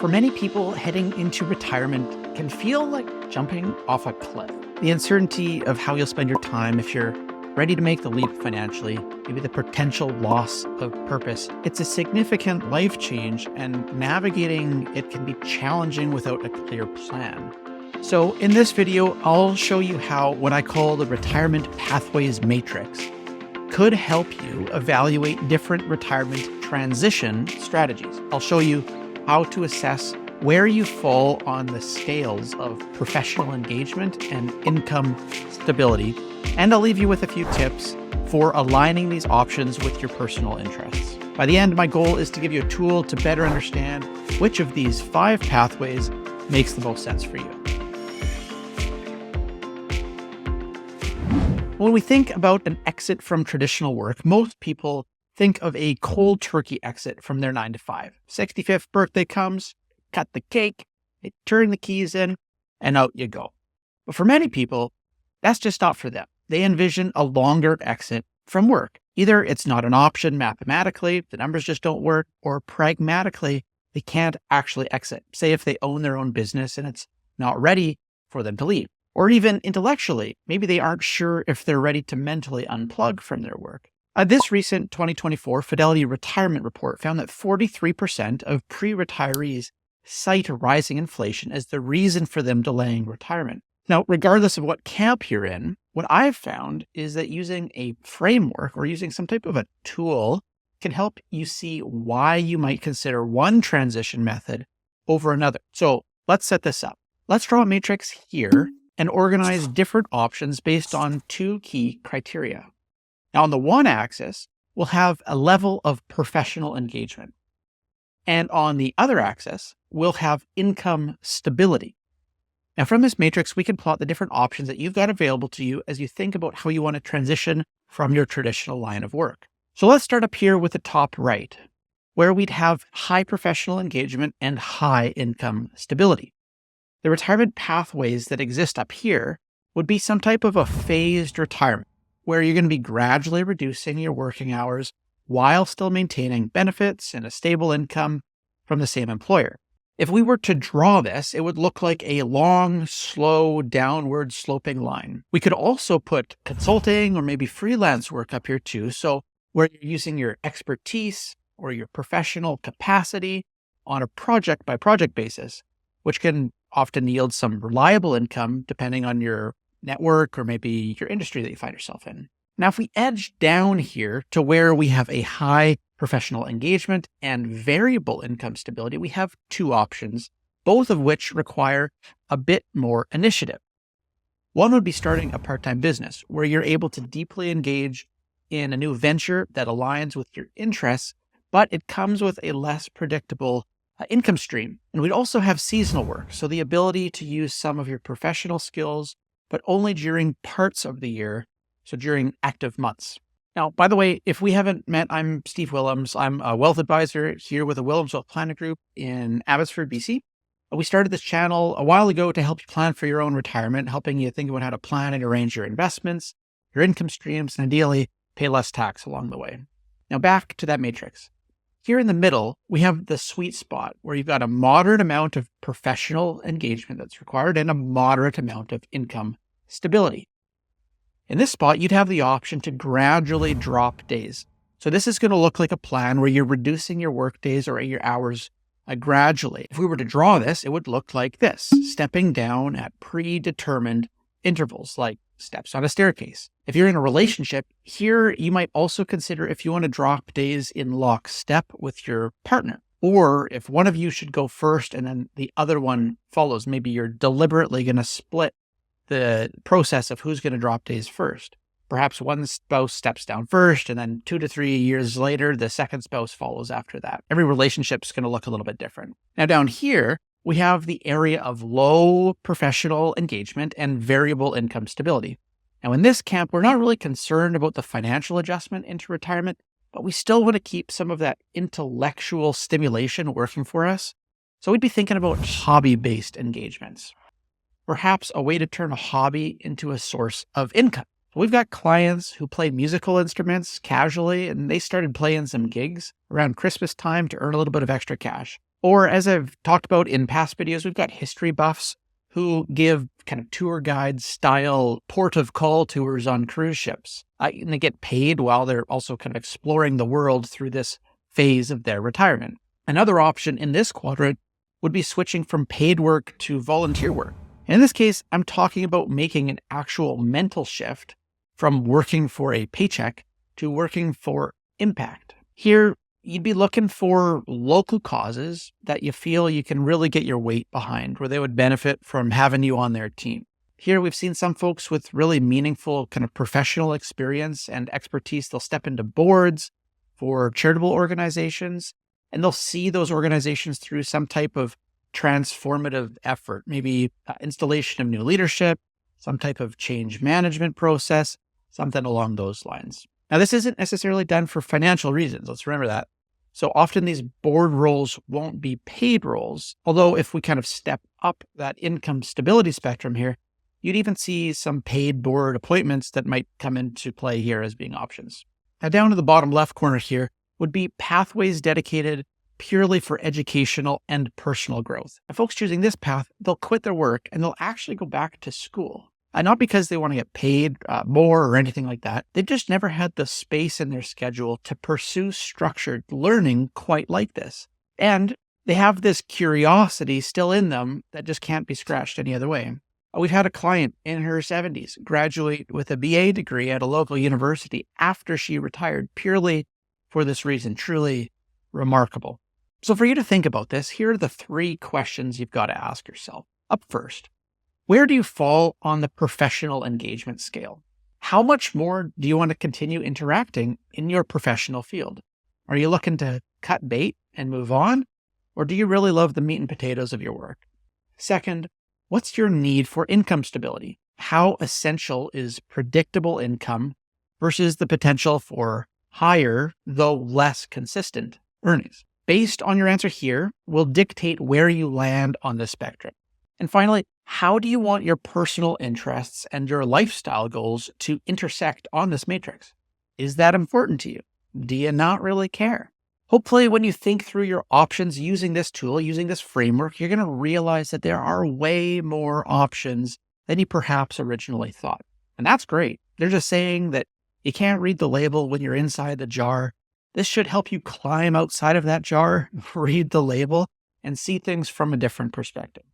For many people, heading into retirement can feel like jumping off a cliff. The uncertainty of how you'll spend your time if you're ready to make the leap financially, maybe the potential loss of purpose. It's a significant life change, and navigating it can be challenging without a clear plan. So in this video, I'll show you how what I call the Retirement Pathways Matrix could help you evaluate different retirement transition strategies. I'll show you how to assess where you fall on the scales of professional engagement and income stability. And I'll leave you with a few tips for aligning these options with your personal interests. By the end, my goal is to give you a tool to better understand which of these 5 pathways makes the most sense for you. When we think about an exit from traditional work, most people think of a cold turkey exit from their 9-to-5. 65th birthday comes, cut the cake, they turn the keys in, and out you go. But for many people, that's just not for them. They envision a longer exit from work. Either it's not an option mathematically, the numbers just don't work, or pragmatically, they can't actually exit. Say if they own their own business and it's not ready for them to leave. Or even intellectually, maybe they aren't sure if they're ready to mentally unplug from their work. This recent 2024 Fidelity Retirement Report found that 43% of pre-retirees cite rising inflation as the reason for them delaying retirement. Now, regardless of what camp you're in, what I've found is that using a framework or using some type of a tool can help you see why you might consider one transition method over another. So let's set this up. Let's draw a matrix here and organize different options based on 2 key criteria. Now, on the one axis, we'll have a level of professional engagement. And on the other axis, we'll have income stability. Now, from this matrix, we can plot the different options that you've got available to you as you think about how you want to transition from your traditional line of work. So let's start up here with the top right, where we'd have high professional engagement and high income stability. The retirement pathways that exist up here would be some type of a phased retirement, where you're going to be gradually reducing your working hours while still maintaining benefits and a stable income from the same employer. If we were to draw this, it would look like a long, slow, downward sloping line. We could also put consulting or maybe freelance work up here too. So where you're using your expertise or your professional capacity on a project by project basis, which can often yield some reliable income depending on your network or maybe your industry that you find yourself in. Now, if we edge down here to where we have a high professional engagement and variable income stability, we have 2 options, both of which require a bit more initiative. One would be starting a part-time business where you're able to deeply engage in a new venture that aligns with your interests, but it comes with a less predictable income stream. And we'd also have seasonal work, so the ability to use some of your professional skills but only during parts of the year, so during active months. Now, by the way, if we haven't met, I'm Steve Willems. I'm a wealth advisor here with the Willems Wealth Planning Group in Abbotsford, BC. We started this channel a while ago to help you plan for your own retirement, helping you think about how to plan and arrange your investments, your income streams, and ideally pay less tax along the way. Now, back to that matrix. Here in the middle, we have the sweet spot where you've got a moderate amount of professional engagement that's required and a moderate amount of income stability. In this spot, you'd have the option to gradually drop days. So this is going to look like a plan where you're reducing your work days or your hours gradually. If we were to draw this, it would look like this, stepping down at predetermined intervals, like steps on a staircase. If you're in a relationship, here you might also consider if you want to drop days in lockstep with your partner. Or if one of you should go first and then the other one follows, maybe you're deliberately going to split the process of who's going to drop days first. Perhaps one spouse steps down first, and then 2 to 3 years later, the second spouse follows after that. Every relationship is going to look a little bit different. Now down here, we have the area of low professional engagement and variable income stability. Now in this camp, we're not really concerned about the financial adjustment into retirement, but we still want to keep some of that intellectual stimulation working for us. So we'd be thinking about hobby-based engagements. Perhaps a way to turn a hobby into a source of income. We've got clients who play musical instruments casually, and they started playing some gigs around Christmas time to earn a little bit of extra cash. Or as I've talked about in past videos, we've got history buffs who give kind of tour guide style port of call tours on cruise ships. And they get paid while they're also kind of exploring the world through this phase of their retirement. Another option in this quadrant would be switching from paid work to volunteer work. And in this case, I'm talking about making an actual mental shift from working for a paycheck to working for impact. Here, you'd be looking for local causes that you feel you can really get your weight behind, where they would benefit from having you on their team. Here, we've seen some folks with really meaningful kind of professional experience and expertise. They'll step into boards for charitable organizations, and they'll see those organizations through some type of transformative effort, maybe installation of new leadership, some type of change management process, something along those lines. Now, this isn't necessarily done for financial reasons. Let's remember that. So often these board roles won't be paid roles. Although if we kind of step up that income stability spectrum here, you'd even see some paid board appointments that might come into play here as being options. Now, down to the bottom left corner here would be pathways dedicated purely for educational and personal growth. And folks choosing this path, they'll quit their work and they'll actually go back to school. And not because they want to get paid more or anything like that. They've just never had the space in their schedule to pursue structured learning quite like this. And they have this curiosity still in them that just can't be scratched any other way. We've had a client in her 70s graduate with a BA degree at a local university after she retired purely for this reason. Truly remarkable. So for you to think about this, here are the 3 questions you've got to ask yourself. Up first, where do you fall on the professional engagement scale? How much more do you want to continue interacting in your professional field? Are you looking to cut bait and move on? Or do you really love the meat and potatoes of your work? Second, what's your need for income stability? How essential is predictable income versus the potential for higher, though less consistent earnings? Based on your answer here, will dictate where you land on the spectrum. And finally, how do you want your personal interests and your lifestyle goals to intersect on this matrix? Is that important to you? Do you not really care? Hopefully, when you think through your options using this tool, using this framework, you're going to realize that there are way more options than you perhaps originally thought. And that's great. They're just saying that you can't read the label when you're inside the jar. This should help you climb outside of that jar, read the label, and see things from a different perspective.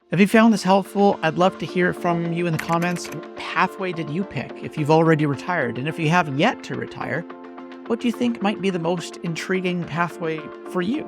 If you found this helpful, I'd love to hear from you in the comments. What pathway did you pick if you've already retired? And if you have yet to retire, what do you think might be the most intriguing pathway for you?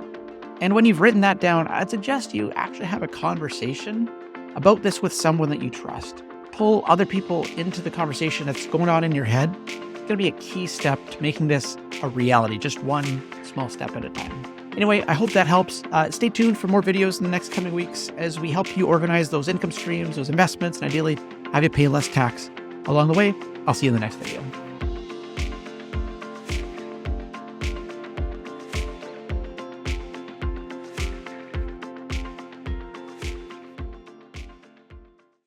And when you've written that down, I'd suggest you actually have a conversation about this with someone that you trust. Pull other people into the conversation that's going on in your head. It's going to be a key step to making this a reality, just one small step at a time. Anyway, I hope that helps. Stay tuned for more videos in the next coming weeks as we help you organize those income streams, those investments, and ideally have you pay less tax along the way. I'll see you in the next video.